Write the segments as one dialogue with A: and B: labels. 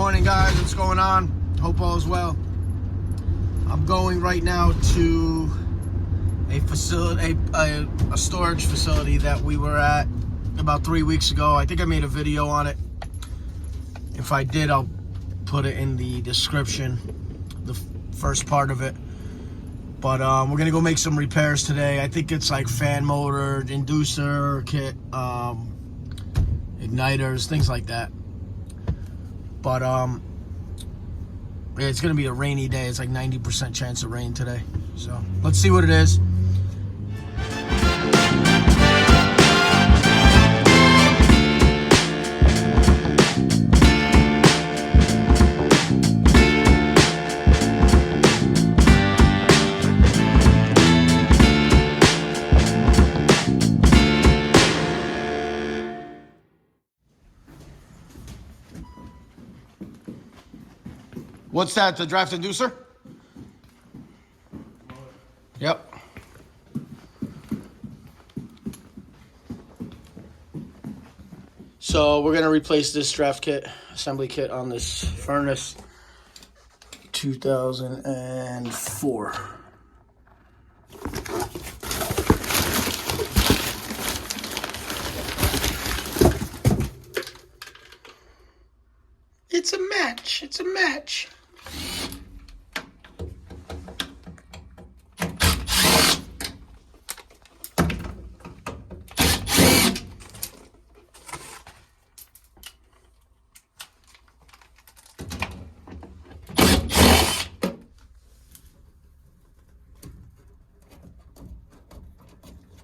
A: morning, guys. What's going on? Hope all is well. I'm going right now to a facility, a storage facility that we were at about 3 weeks ago. I think I made a video on it. If I did, I'll put it in the description, the first part of it. But we're gonna go make some repairs today. I think it's like fan motor, inducer kit, igniters, things like that. But yeah, it's gonna be a rainy day. It's like 90% chance of rain today. So let's see what it is. What's that, the draft inducer? Yep. So we're gonna replace this draft kit, assembly kit on this furnace, 2004. It's a match, it's a match.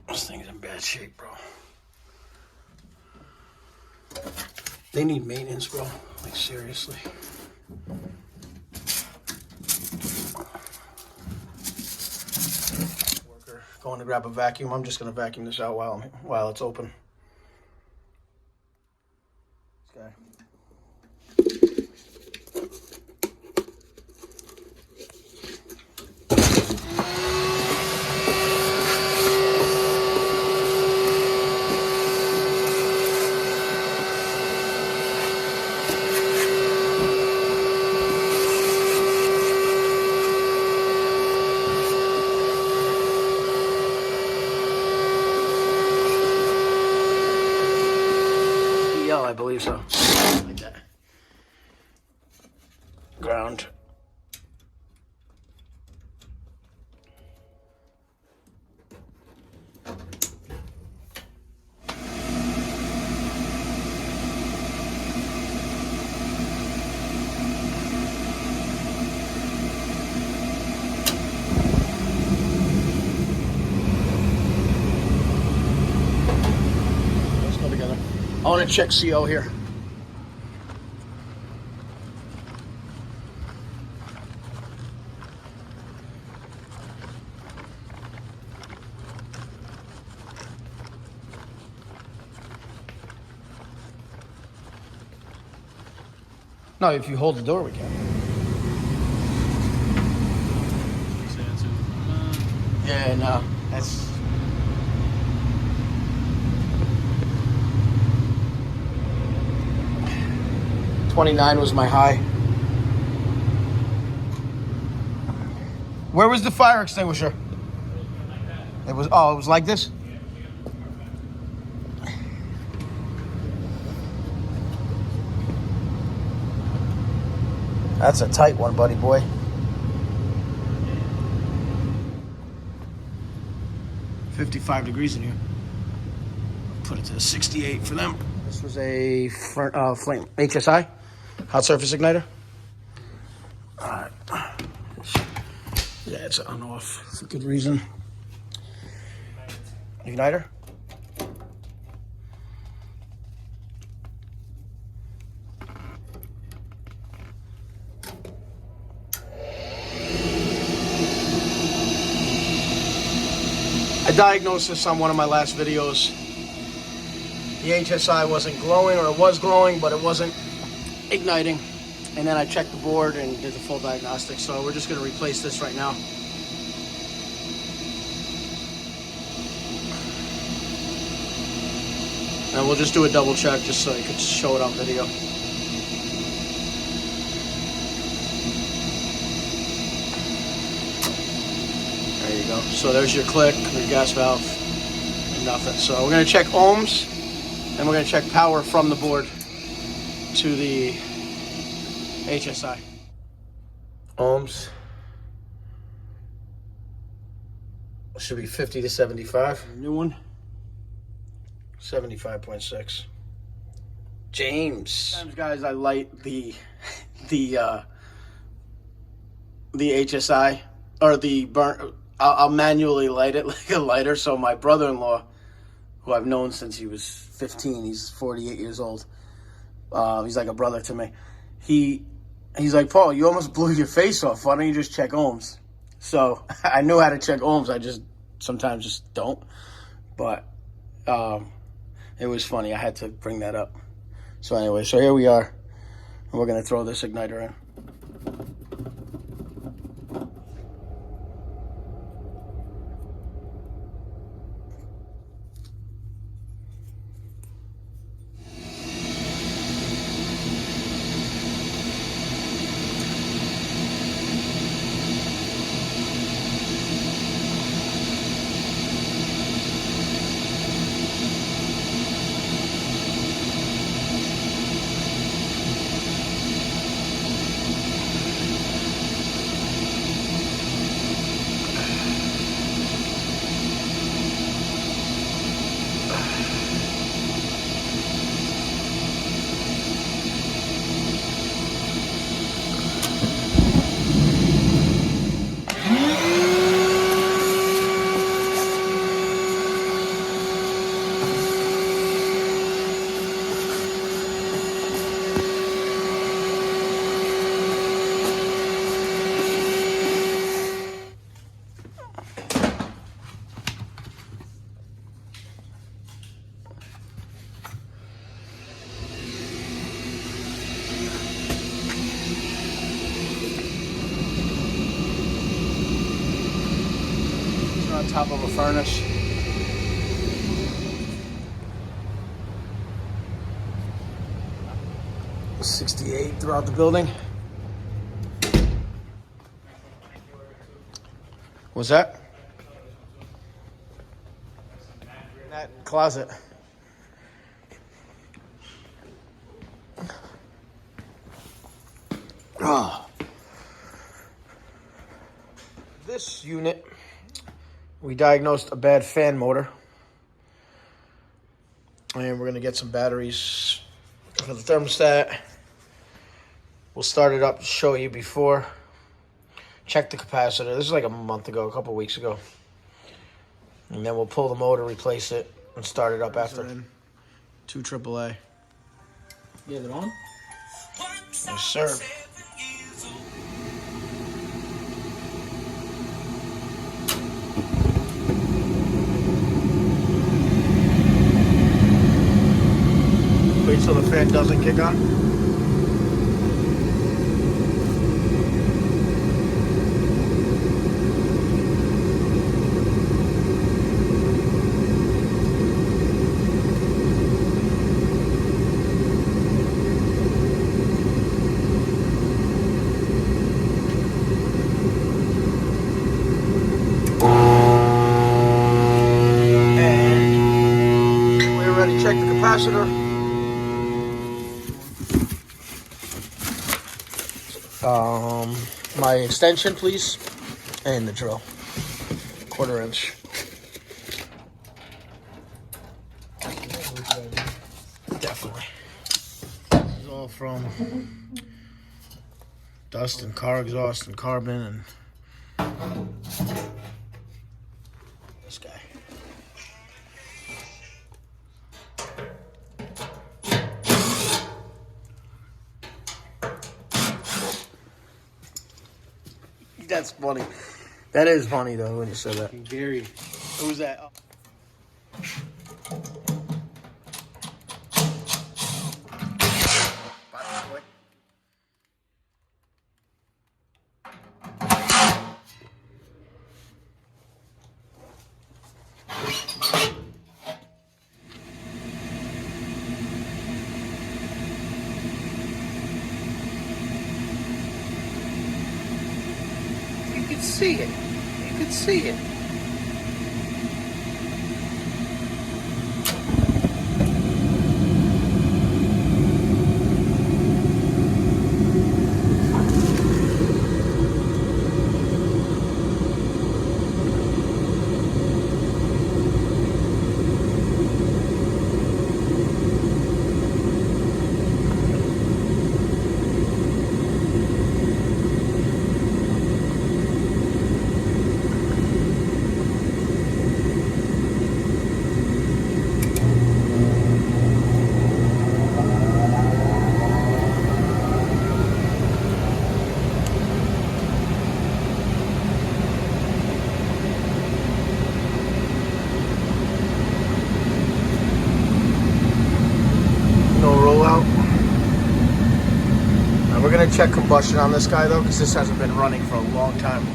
A: This thing's in bad shape, bro. They need maintenance, bro. Like, seriously. Worker going to grab a vacuum. I'm just gonna vacuum this out while it's open. This guy. I believe so. Like that. Ground. Let's go together. I want to check CO here. No, if you hold the door, we can. Yeah, no, that's... $29 was my high. Where was the fire extinguisher? It was, oh, it was like this? That's a tight one, buddy boy. $55 degrees in here. Put it to 68 for them. This was a flame HSI, hot surface igniter. All right. Yeah, it's on off. It's a good reason. Igniter. I diagnosed this on one of my last videos. The HSI wasn't glowing, or it was glowing, but it wasn't igniting. And then I checked the board and did the full diagnostic. So we're just gonna replace this right now. And we'll just do a double check just so you could show it on video. you go. So there's your click, your gas valve, and nothing. So we're gonna check ohms, and we're gonna check power from the board to the HSI. Ohms should be 50 to 75. New one, 75.6. James. Sometimes, guys, I light the HSI or the burn. I'll manually light it like a lighter. So my brother-in-law, who I've known since he was 15, he's 48 years old. He's like a brother to me. He's like, Paul, you almost blew your face off. Why don't you just check ohms? So I knew how to check ohms. I just sometimes just don't. But it was funny. I had to bring that up. So anyway, so here we are. And we're going to throw this igniter in. On top of a furnace. .68 throughout the building. What's that? In that closet. Oh. This unit, we diagnosed a bad fan motor, and we're gonna get some batteries for the thermostat. We'll start it up, show you before. Check the capacitor. This is like a month ago, a couple weeks ago. And then we'll pull the motor, replace it, and start it up after. 2 AAA.
B: You have it on?
A: Yes, sir. Wait till the fan doesn't kick on. And we're ready to check the capacitor. My extension, please, and the drill, 1/4 inch. Definitely. This is all from dust and car exhaust and carbon and this guy. That's funny. That is funny though when you said that.
B: Very.
A: Who's that? Oh. You can see it. You can see it. check combustion on this guy though, because this hasn't been running for a long time.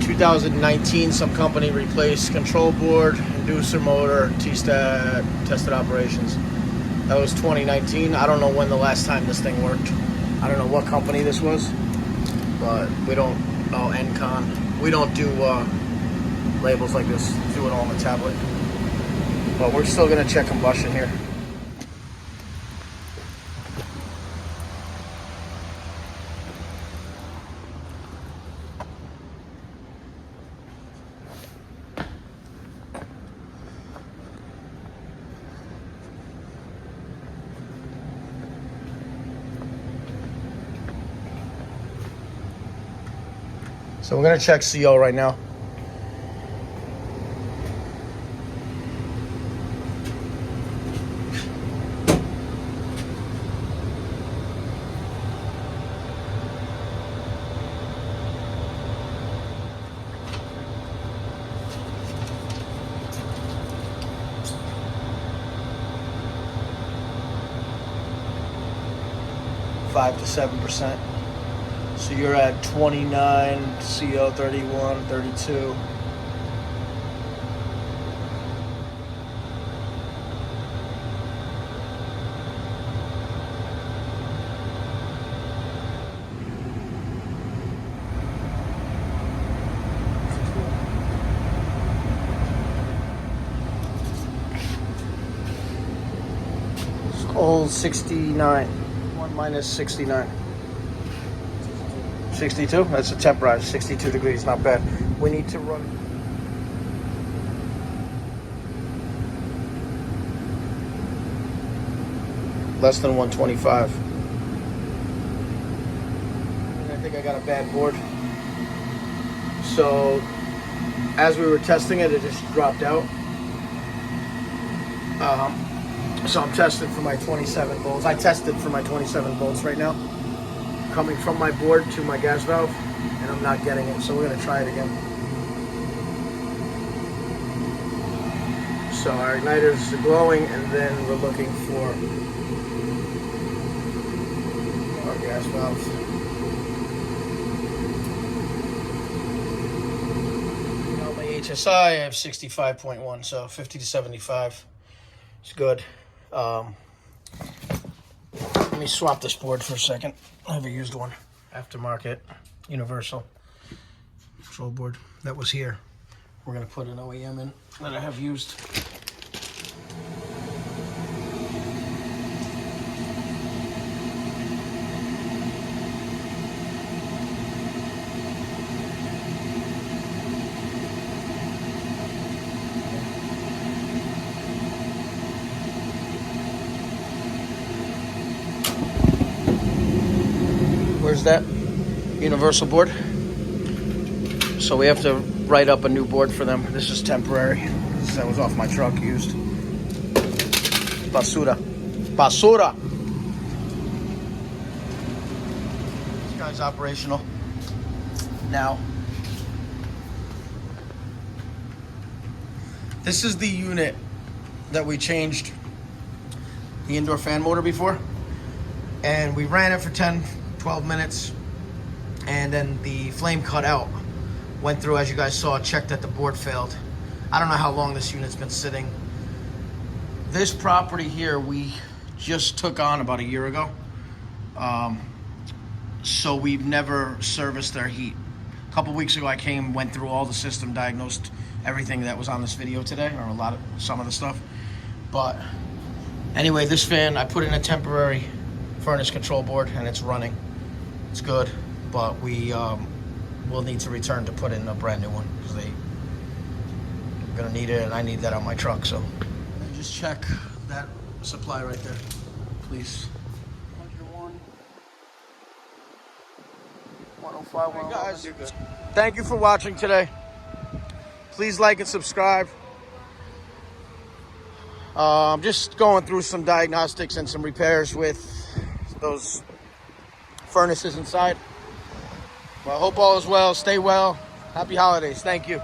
A: 2019, some company replaced control board, inducer motor, T-stat, tested operations. That was 2019. I don't know when the last time this thing worked. I don't know what company this was, but we don't, oh, Encon. We don't do labels like this, do it all on the tablet. But we're still gonna check combustion here. So we're gonna check CO right now. Five to 7%. So you're at 29, CO 31, 32. All 69. 1 minus 69. 62? That's a temperature. 62 degrees, not bad. We need to run. Less than 125. I think I got a bad board. So, as we were testing it, it just dropped out. So I'm testing for my 27 volts. I tested for my 27 volts right now, coming from my board to my gas valve, and I'm not getting it, so we're gonna try it again. So our igniters are glowing, and then we're looking for our gas valve. Now my HSI, I have 65.1, so 50 to 75 is good. Let me swap this board for a second. I have a used one, aftermarket, universal control board that was here. We're gonna put an OEM in that I have used. Where's that universal board? So we have to write up a new board for them. This is temporary. That was off my truck, used. Basura. Basura! This guy's operational now. This is the unit that we changed the indoor fan motor before. And we ran it for 10-12 minutes, and then the flame cut out. Went through, as you guys saw, checked that the board failed. I don't know how long this unit's been sitting. This property here we just took on about a year ago. So we've never serviced their heat. A couple weeks ago I came, went through all the system, diagnosed everything that was on this video today, or some of the stuff. But anyway, this fan, I put in a temporary furnace control board and it's running. It's good, but we will need to return to put in a brand new one because they're gonna need it, and I need that on my truck. So just check that supply right there, please. 101, 105, 105. Hey guys, thank you for watching today. Please like and subscribe. I'm just going through some diagnostics and some repairs with those furnaces inside. Well, I hope all is well. Stay well. Happy holidays. Thank you.